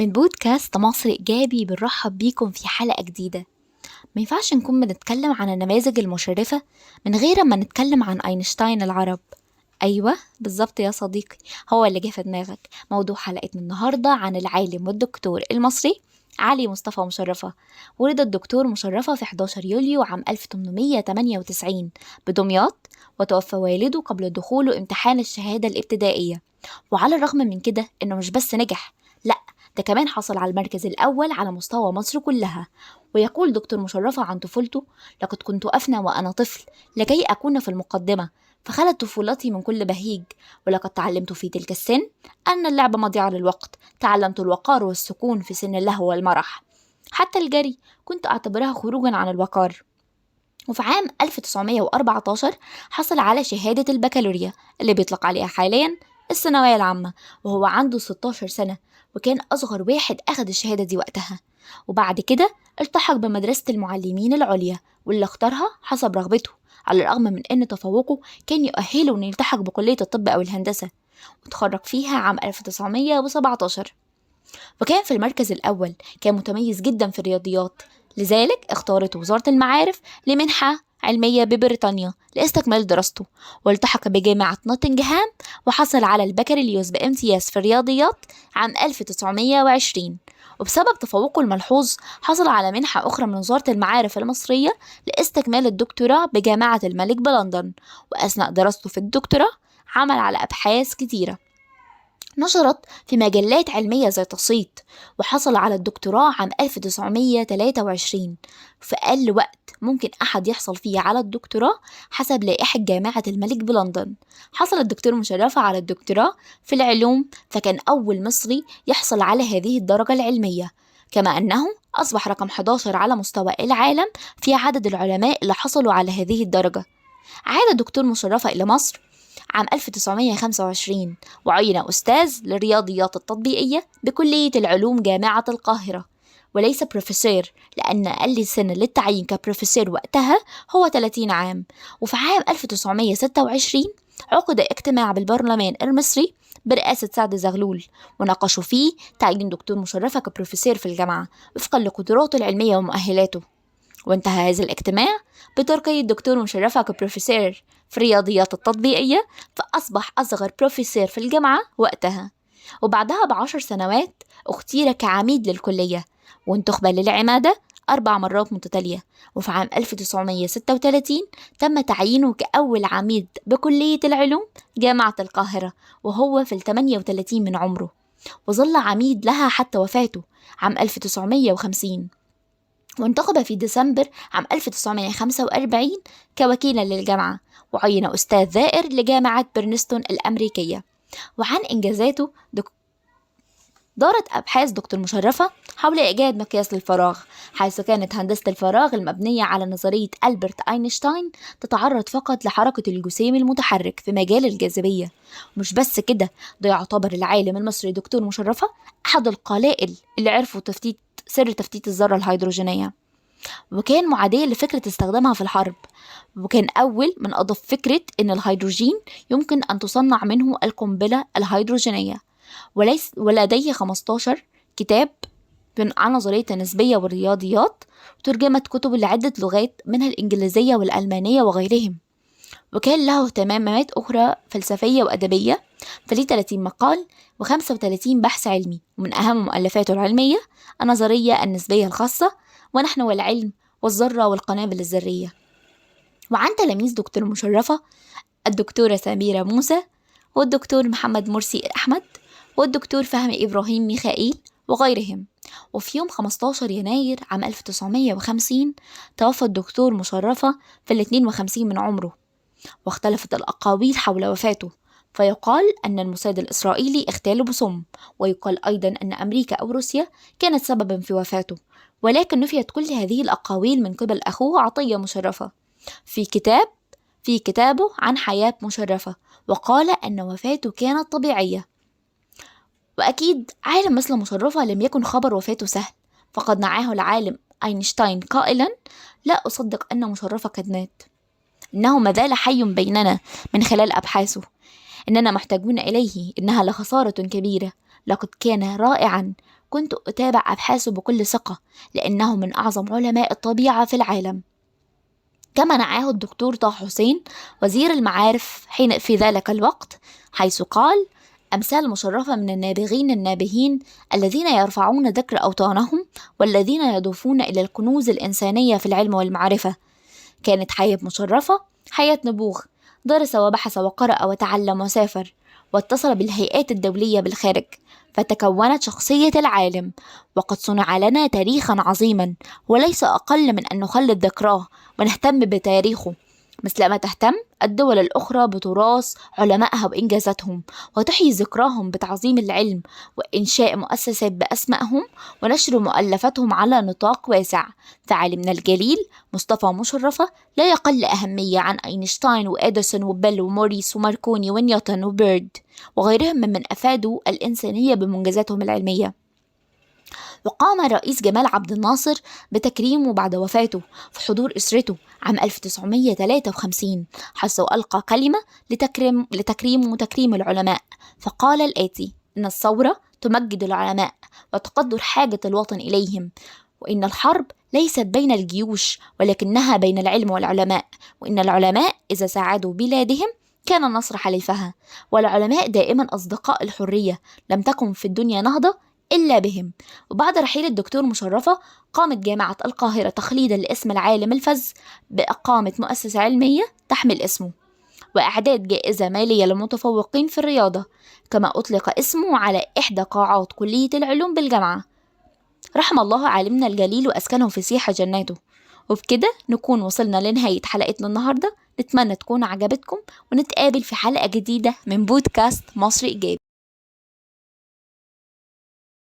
من بودكاست مصر إيجابي بنرحب بيكم في حلقة جديدة. ما ينفعش نكون بنتكلم عن النماذج المشرفة من غير ما نتكلم عن أينشتاين العرب. أيوة بالظبط يا صديقي، هو اللي جه في دماغك. موضوع حلقتنا النهاردة عن العالم والدكتور المصري علي مصطفى مشرفة. ولد الدكتور مشرفة في 11 يوليو عام 1898 بدمياط، وتوفى والده قبل دخوله امتحان الشهادة الابتدائية. وعلى الرغم من كده إنه مش بس نجح، لأ، ده كمان حصل على المركز الأول على مستوى مصر كلها. ويقول دكتور مشرفة عن طفولته: لقد كنت أفنى وأنا طفل لكي أكون في المقدمة، فخلت طفولتي من كل بهيج. ولقد تعلمت في تلك السن أن اللعب مضيعة للوقت، تعلمت الوقار والسكون في سن اللهو والمرح. حتى الجري كنت أعتبرها خروجا عن الوقار. وفي عام 1914 حصل على شهادة البكالوريا اللي بيطلق عليها حاليا الثانوية العامة، وهو عنده 16 سنة، وكان أصغر واحد أخد الشهادة دي وقتها. وبعد كده التحق بمدرسة المعلمين العليا، واللي اختارها حسب رغبته، على الرغم من أن تفوقه كان يؤهله أن يلتحق بكلية الطب أو الهندسة، وتخرج فيها عام 1917. وكان في المركز الأول، كان متميز جدا في الرياضيات، لذلك اختارت وزارة المعارف لمنحة علمية ببريطانيا لاستكمال دراسته، والتحق بجامعة نوتنغهام، وحصل على البكالوريوس بامتياز في الرياضيات عام 1920. وبسبب تفوقه الملحوظ حصل على منحة أخرى من وزارة المعارف المصرية لاستكمال الدكتوراه بجامعة الملك بلندن. وأثناء دراسته في الدكتوراه عمل على أبحاث كتيرة نشرت في مجلات علمية زي تصيت، وحصل على الدكتوراه عام 1923 في أقل وقت ممكن أحد يحصل فيه على الدكتوراه حسب لائحة جامعة الملك بلندن. حصل الدكتور مشرفة على الدكتوراه في العلوم، فكان أول مصري يحصل على هذه الدرجة العلمية، كما أنه أصبح رقم 11 على مستوى العالم في عدد العلماء اللي حصلوا على هذه الدرجة. عاد الدكتور مشرفة إلى مصر عام 1925، وعين أستاذ للرياضيات التطبيقية بكلية العلوم جامعة القاهرة، وليس بروفيسور، لأن أقل سن للتعيين كبروفيسور وقتها هو 30 عام. وفي عام 1926 عقد اجتماع بالبرلمان المصري برئاسة سعد زغلول، وناقشوا فيه تعيين دكتور مشرفة كبروفيسور في الجامعة وفقا لقدراته العلمية ومؤهلاته. وانتهى هذا الاجتماع بترقية الدكتور مشرفة كبروفيسور في الرياضيات التطبيقية، فأصبح أصغر بروفيسور في الجامعة وقتها. وبعدها ب10 سنوات اختير كعميد للكلية، وانتخب للعمادة 4 مرات متتالية. وفي عام 1936 تم تعيينه كأول عميد بكلية العلوم جامعة القاهرة، وهو في 38 من عمره، وظل عميد لها حتى وفاته عام 1950. وانتخب في ديسمبر عام 1945 كوكيلا للجامعة، وعين أستاذ ذائر لجامعة برنستون الأمريكية. وعن إنجازاته دارت أبحاث دكتور مشرفة حول إيجاد مقياس للفراغ، حيث كانت هندسة الفراغ المبنية على نظرية ألبرت أينشتاين تتعرض فقط لحركة الجسيم المتحرك في مجال الجاذبية. مش بس كده، ده يعتبر العالم المصري دكتور مشرفة أحد القلائل اللي عرفوا سر تفتيت الذرة الهيدروجينية، وكان معادية لفكرة استخدامها في الحرب، وكان أول من أضاف فكرة إن الهيدروجين يمكن أن تصنع منه القنبلة الهيدروجينية. ولديه 15 كتاب عن نظرية النسبية والرياضيات، وترجمت كتب لعدة لغات منها الإنجليزية والألمانية وغيرهم. وكان له اهتمامات أخرى فلسفية وأدبية، فليه 30 مقال و35 بحث علمي، ومن أهم مؤلفاته العلمية النظرية النسبية الخاصة، ونحن والعلم، والذرة والقنابل الذرية. وعن تلاميذ دكتور مشرفة الدكتورة سميرة موسى، والدكتور محمد مرسي أحمد، والدكتور فهمي إبراهيم ميخائيل وغيرهم. وفي يوم 15 يناير عام 1950 توفى الدكتور مشرفة في 52 من عمره، واختلفت الأقاويل حول وفاته، فيقال أن الموساد الإسرائيلي اغتاله بسم، ويقال أيضا أن أمريكا أو روسيا كانت سببا في وفاته. ولكن نفيت كل هذه الأقاويل من قبل أخوه عطية مشرفة في كتابه عن حياة مشرفة، وقال أن وفاته كانت طبيعية. وأكيد عالم مثل مشرفة لم يكن خبر وفاته سهل، فقد نعاه العالم أينشتاين قائلا: لا أصدق أن مشرفة قد مات، إنه مازال حي بيننا من خلال أبحاثه، إننا محتاجون إليه، إنها لخسارة كبيرة، لقد كان رائعا كنت أتابع أبحاثه بكل ثقة لأنه من أعظم علماء الطبيعة في العالم. كما نعاه الدكتور طه حسين وزير المعارف حين في ذلك الوقت، حيث قال: أمثال مشرفة من النابغين النابهين الذين يرفعون ذكر أوطانهم والذين يضيفون إلى الكنوز الإنسانية في العلم والمعرفة. كانت حياة مشرفة حياة نبوغ، درس وبحث وقرأ وتعلم وسافر، واتصل بالهيئات الدولية بالخارج، فتكونت شخصية العالم. وقد صنع لنا تاريخا عظيما، وليس أقل من أن نخلد ذكراه ونهتم بتاريخه، مثلما تهتم الدول الأخرى بتراث علمائها وإنجازاتهم، وتحيي ذكراهم بتعظيم العلم وإنشاء مؤسسات بأسمائهم ونشر مؤلفاتهم على نطاق واسع. فعالمنا الجليل مصطفى مشرفة لا يقل أهمية عن أينشتاين وإديسون وبيل وموريس وماركوني ونيوتن وبيرد وغيرهم ممن أفادوا الإنسانية بمنجزاتهم العلمية. وقام الرئيس جمال عبد الناصر بتكريمه بعد وفاته في حضور أسرته عام 1953، حيث ألقى كلمة لتكريم وتكريم العلماء، فقال الآتي: إن الثورة تمجد العلماء وتقدر حاجة الوطن إليهم، وإن الحرب ليست بين الجيوش ولكنها بين العلم والعلماء، وإن العلماء إذا ساعدوا بلادهم كان النصر حليفها، والعلماء دائما أصدقاء الحرية، لم تكن في الدنيا نهضة إلا بهم. وبعد رحيل الدكتور مشرفة قامت جامعة القاهرة تخليدا لاسم العالم الفذ بإقامة مؤسسة علمية تحمل اسمه، وإعداد جائزة مالية للمتفوقين في الرياضة، كما أطلق اسمه على إحدى قاعات كلية العلوم بالجامعة. رحم الله عالمنا الجليل وأسكنه في سيح جناته. وبكده نكون وصلنا لنهاية حلقتنا النهاردة، نتمنى تكون عجبتكم، ونتقابل في حلقة جديدة من بودكاست مصر إيجابي.